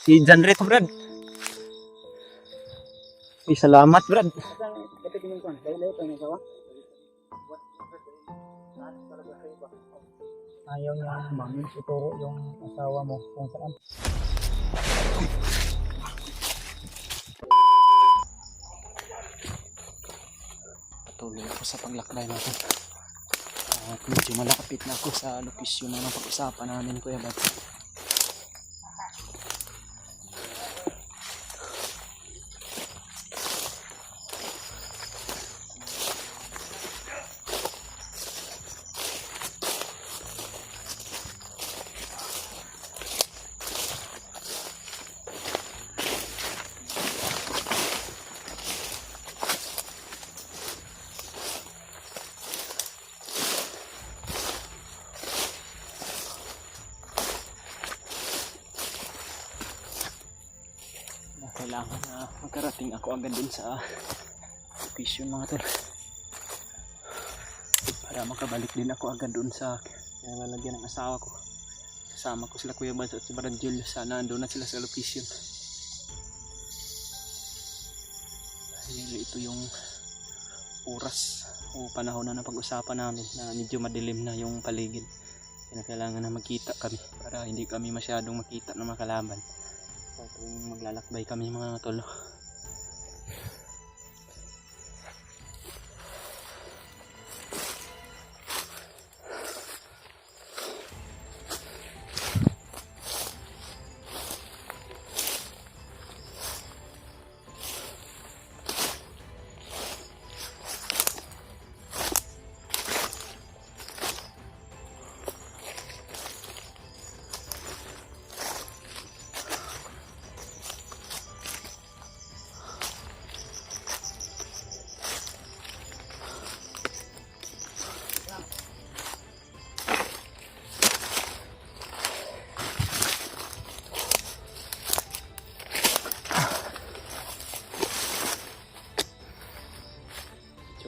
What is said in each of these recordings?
Si John Rito, Brad. Ay, salamat, Brad. Ayaw niya naman ituro yung asawa mo kung saan. Patuloy ako sa paglakbay natin. At medyo malapit na ako sa lokasyon na pag-usapan namin, Kuya Bad. Kailangan na magkarating ako agad dun sa location, mga tol, para makabalik din ako agad dun sa lalagyan ng asawa ko. Kasama ko sila Kuya Bad at si Brad Julius. Sana andun na sila sa location. Dahil ito yung oras o panahon na napag-usapan namin na medyo madilim na yung paligid. Kailangan na magkita kami para hindi kami masyadong makita ng mga kalaban kung maglalakbay kami, mga tol.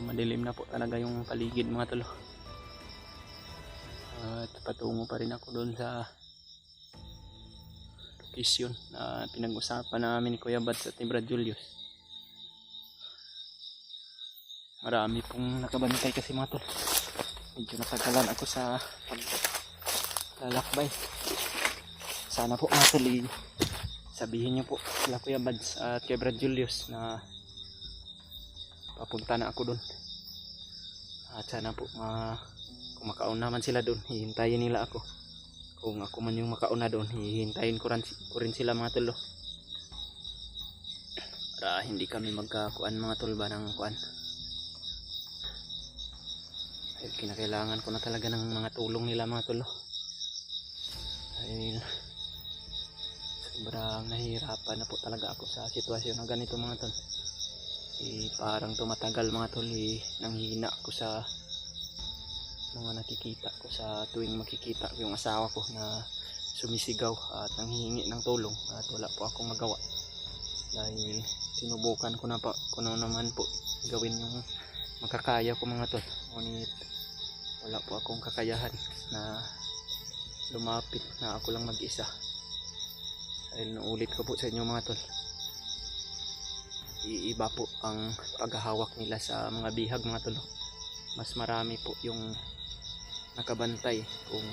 Madilim na po talaga yung paligid, mga tol. At patungo pa rin ako doon sa location na pinag-usapan namin ni Kuya Bad at ni Brad Julius. Marami pong nakabantay kasi, mga tol. Medyo natagalan ako sa paglalakbay. Sana po, mga tol, sabihin niyo po sila Kuya Bad at kay Brad Julius na papunta na ako doon. At sana po kung makauna naman sila doon, hihintayin nila ako. Kung ako man yung makauna doon, hihintayin ko rin sila, mga tol. Para hindi kami magkakuan, mga tol, ba ng kuan. Dahil kinakailangan ko na talaga ng mga tulong nila, mga tol. Dahil sobrang nahihirapan na po talaga ako sa sitwasyon na ganito, mga tol. Parang tumatagal, mga tol, nanghihina ako sa mga nakikita ko sa tuwing makikita yung asawa ko na sumisigaw at nanghihingi ng tulong at wala po akong magawa. Dahil sinubukan ko na naman po gawin yung makakaya ko, mga tol, ngunit wala po akong kakayahan na lumapit na ako lang mag-isa. Dahil naulit ko po sa inyo, mga tol, iiba po ang paghahawak nila sa mga bihag, mga tol. Mas marami po yung nakabantay kung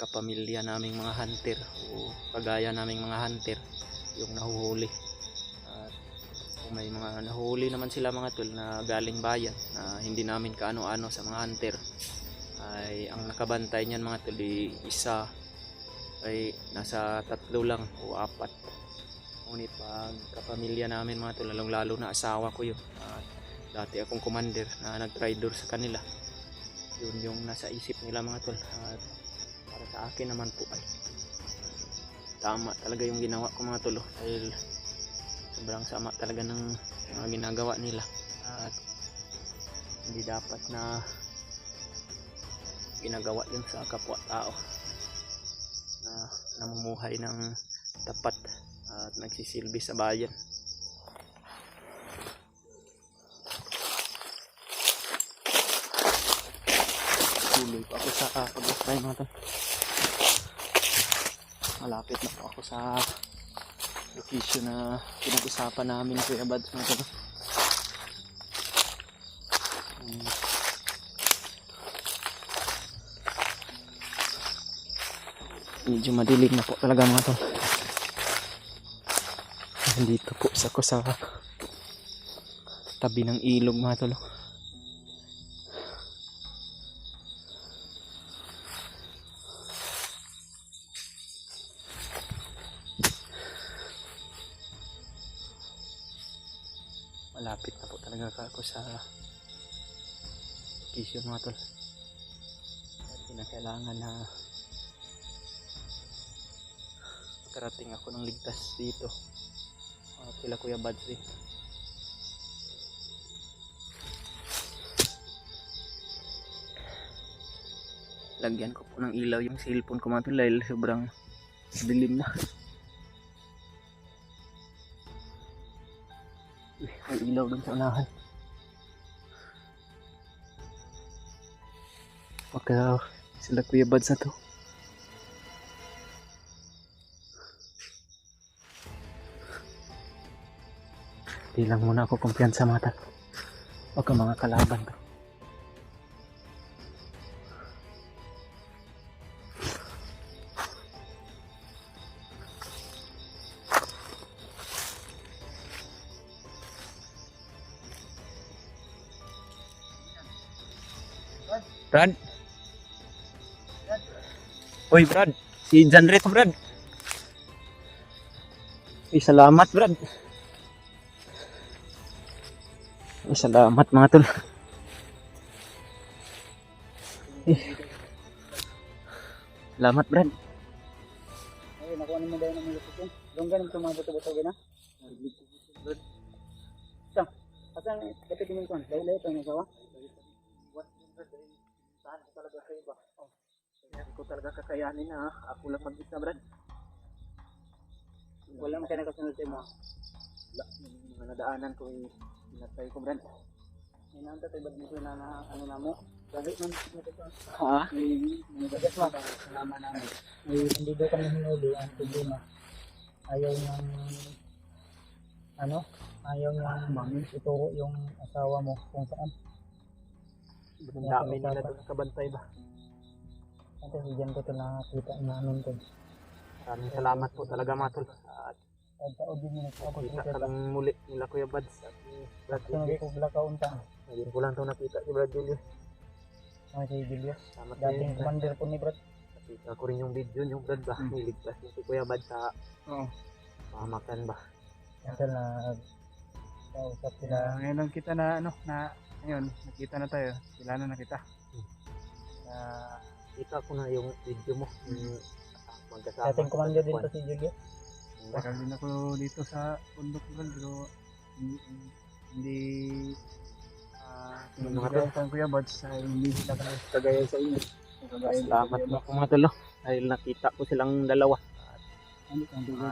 kapamilya naming mga hunter o kagaya naming mga hunter yung nahuhuli. At kung may mga nahuhuli naman sila, mga tol, na galing bayan na hindi namin kaano-ano sa mga hunter, ay ang nakabantay niyan, mga tol, isa ay nasa 3 lang o 4. Ngunit pag kapamilya namin, mga tol, lalo na asawa ko yun, dati akong commander na nag-rider sa kanila, yun yung nasa isip nila, mga tol. At para sa akin naman po ay tama talaga yung ginawa ko, mga tol, dahil sobrang sama talaga ng mga ginagawa nila at hindi dapat na ginagawa yun sa kapwa-tao na namumuhay ng tapat at nagsisilbi sa bayan. Tuloy pa ako sa paglakbay, mga tol. Malapit na po ako sa location na pinag-usapan namin Kuya Bad. Medyo madilim na po talaga mga tol. Nandito po ako sa tabi ng ilog mga tol. Malapit na po talaga ako sa location mga tol. Kinakailangan na karating ako ng ligtas dito. Kila Kuya Badri. Lagyan ko po ng ilaw yung cellphone ko mga tol dahil sobrang dilim na. May ilaw dun sa unahan. Baka sila Kuya Bads na to. Di lang muna ako kumpiyansa mga tol. Baka mga kalaban to. Brad. Uy Brad, si Janre to Brad. Uy, salamat Brad. Uy, salamat mga tol. Salamat Brad. Ay, nakuha naman daw ng mga yun. Doon ganun ito mga buto-buto gina. Ito, asan kapit yung kon? Dahil ito yung asawa? Saan ko talaga kayo ba? Hindi ko talaga kakayanin na ako lang mag-isa Brad. Wala mo kayo nakasunod sa mo. Mga nadaanan ko pinatay ko Brad. Inanta tayo ba't dito na ano na mo? Gagawin man dito ko. Ha? May gagas mo ka kasama namin. Hindi daw kami hinuli ang problema. Ayaw niyang ayaw niyang ituro yung asawa mo kung saan. Ang dami nila doon kabantay ba? Kasi diyan ko ito nakakita namin ko. Maraming salamat po talaga mga tol. At Taod din yung kita kami muli nila Kuya Bads at ni Brad so, Julius. ko vlog kaunta. Ngayon ko lang ito nakita si Brad Julius. Si Julius. Salamat Dating din. commander po ni Brad. Nakita ko rin yung video yung Brad ba? Niligtas niya si Kuya Bads sa pahamakan ba? Ito na kausap sila. Ngayon lang kita na ngayon nakita na tayo. Sila na nakita. Kita ko na yung video mo. Yung magkasama. Dating commander din to si Julius. Tagal din ako dito sa bundok doon pero hindi Mga sa Kuya Bads ay hindi sila kagaya sa inyo. Salamat mo po mga tol. Dahil nakita ko silang dalawa.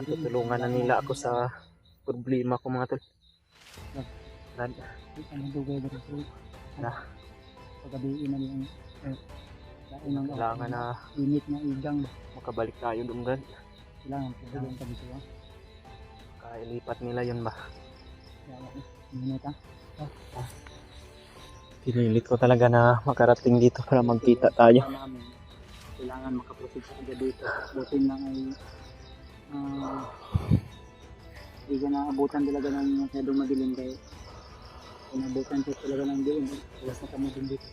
Tutulungan na nila ako sa problema ko mga tol. Brad. Ang dugay ba ito? Na. Pagkabiin na yung Kailangan na init na igang. makabalik tayo doon Brad. Kailangan pagkabiin ka dito. Kailipat nila yun ba? Minuta. Pinilit ko talaga na makarating dito para magkita tayo. Kailangan makaproceed sa agad dito. Buti lang ay hindi ka naabutan talaga ng masyadong madilim kayo. Inabutan ko talaga ng dilim. Alas na kami din dito.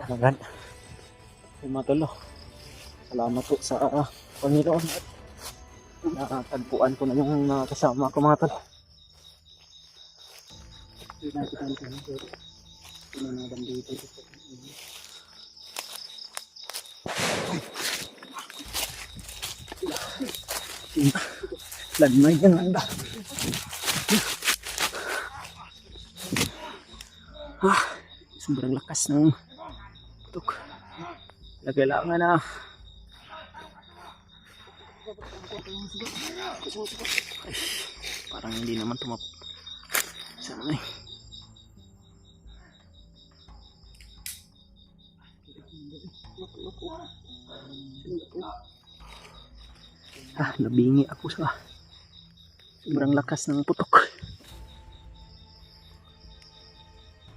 Agad. Tumatalo. Salamat po sa Panginoon. Natagpuan ko na yung kasama ko mga tol. Hindi natin kami sa dito. Pinanagan dito. Lagmay yan lang ba? Sobrang lakas ng putok. Kailangan na parang hindi naman sana eh. Nabingi ako sa sobrang lakas ng putok.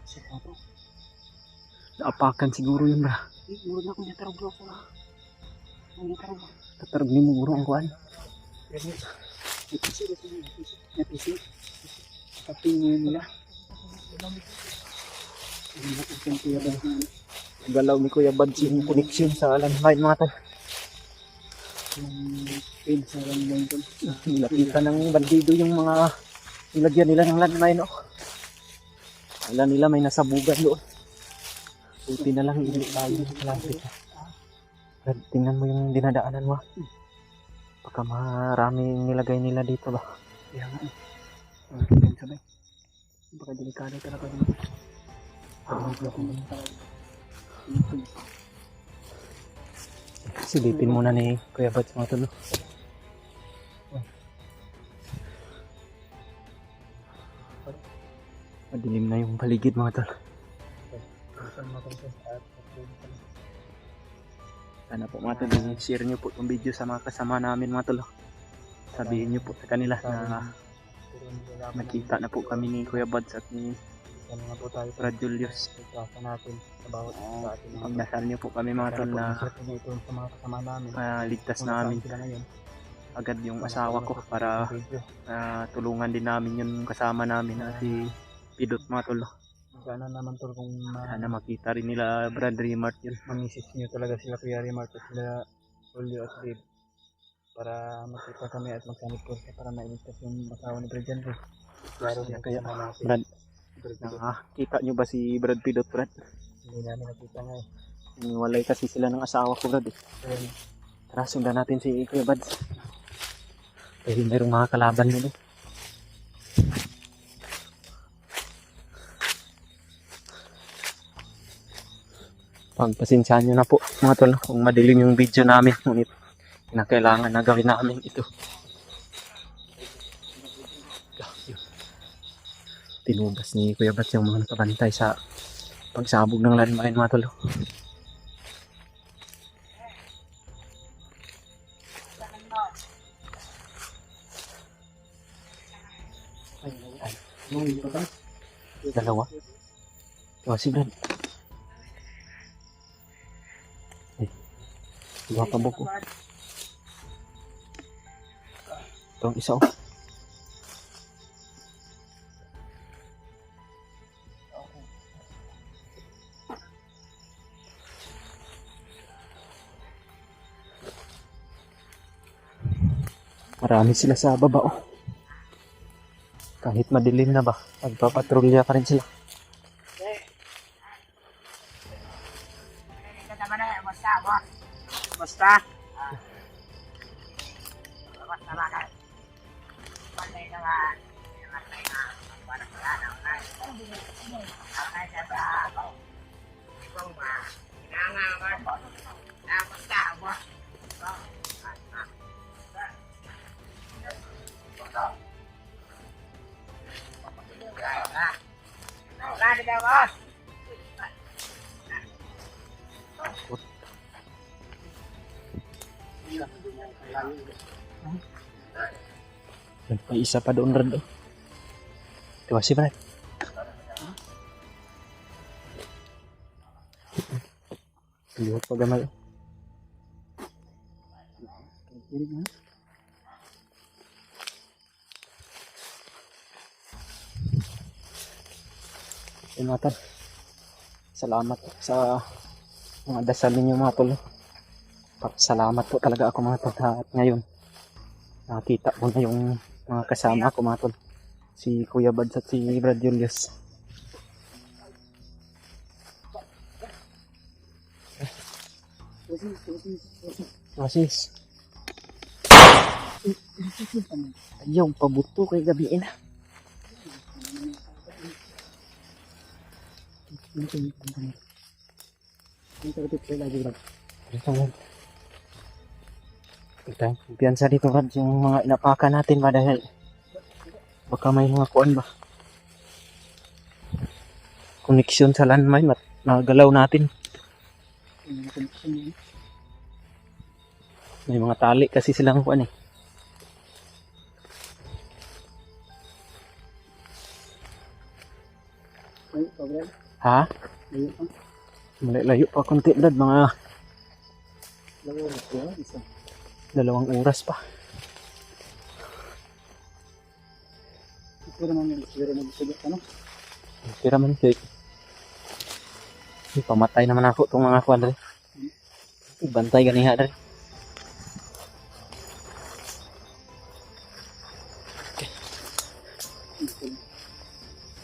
Sa kapo. Naapakan siguro yun bra. Murag na akong natarog bro. Ang natarog. Tatarog ni mo guro ang kuan. Napisi. Kapingin nila. Ang lakas ng Kuya Bads na Galaw ni Kuya Bads yung connection sa landmine mga tol. yung page sa landline ko. Nilapitan ng bandido yung mga nilagyan nila ng landmine. Oh. Alam nila may nasabugan doon. Buti na lang hindi tayo malapit. Brad, tingnan mo yung dinadaanan mo. Baka maraming nilagay nila dito ba? Kaya nga eh. Ang sabay. Baka delikado talaga yun. Silipin muna ni Kuya Bads mga tol. Madilim na yung paligid mga tol. Sana po mga tol, share nyo po itong video sa mga kasama namin mga tol. Sabihin nyo po sa kanila na nakita na po kami ni Kuya Bads at ni Sana po tayo Brad Julius. pagkasa natin sa bawat sa atin. Magdasal nyo po kami mga tol na ito sa mga kasama namin. ligtas namin sila ngayon. agad yung asawa ko para tulungan din namin yung kasama namin na si Pidot mga tol. Sana naman tol kung Sana makita rin nila Brad Remart yun. mamisis nyo talaga sila Kuya Remart at sila Julio at Dave para makita kami at magsanit po para mailigtas yung asawa ni Brad Jan. Klaro siya Kaya natin. Brad, Brad Pidot. kita nyo ba si Brad Pidot Brad? Hindi namin nakita nga eh. Walay kasi sila ng asawa ko Brad eh. Ayun. Tara sundan natin si Kuya Bads. Dahil mayroong mga kalaban nyo. Pagpasensyahan nyo na po mga tol kung madilim yung video namin, ngunit kinakailangan na gawin namin ito. Tinubas ni Kuya Bads yung mga nakabantay sa pagsabog ng landmine mga tol. Dalawa. Oh, si Brad. Dua pa buko. Ito ang isa oh. Marami sila sa baba oh. Kahit madilim na ba, magpapatrolya pa rin sila. Basta. May isa pa doon Brad. Diba si Brad? Lihat pa gamay. Mga tol, salamat sa mga dasal ninyo mga tol. Salamat po talaga ako mga tol at ngayon nakita ko na yung mga kasama ko mga tol, si Kuya Bads at si Brad Julius. Wasis ayaw pabuto kay gabiin. Kumpiyansa dito Brad yung mga inapakan natin ba dahil baka may mga kuan ba koneksyon sa landmine at nagalaw natin. May mga tali kasi silang kuan eh. Ha? Layo pa. Layo pa konti brad, mga Layo pa. Isa. 2 oras pa. Siguro naman nagsugat ano. Tira man kay. Pamatay naman ako tong mga kwan dre. Bantay ganiha dre.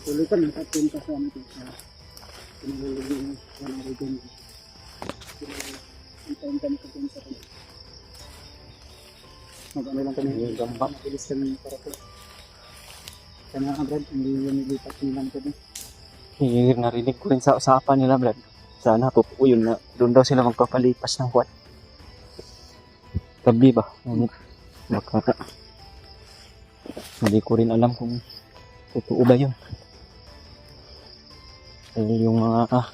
Ulitan, nakatin ka sa ano ito. Pinulog yung walang region. Hintayin kami sa pinsa ko. Mag-ano lang kami. Yung gamba. Makilis kami para po. Sana nga Brad, hindi lumilipat nilang kami. Narinig ko rin sa usapan nila brad. Sana totoo yun na doon daw sila magpapalipas ng kwan. Gabi ba? Ngunit baka hindi ko rin alam kung totoo ba yun. Dahil yung mga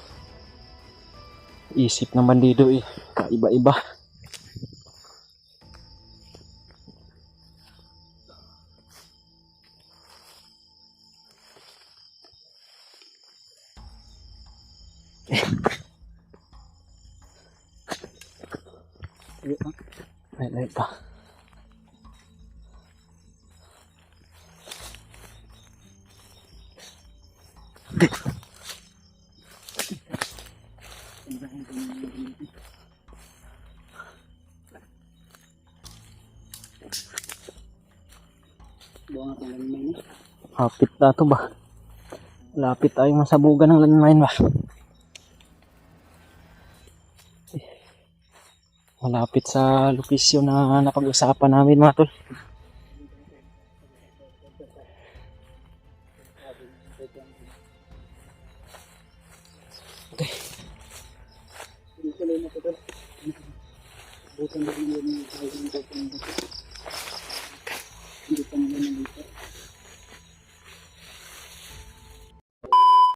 isip ng bandido kaiba-iba. Layo pa. Ay pa. Buang ako lang naman. Hapit na to ba? Lapit tayong masabugan ng landmine ba? Malapit sa lokasyon na napag-usapan namin mga tol. Okay. Hindi ko lang ito. Bukan lang yung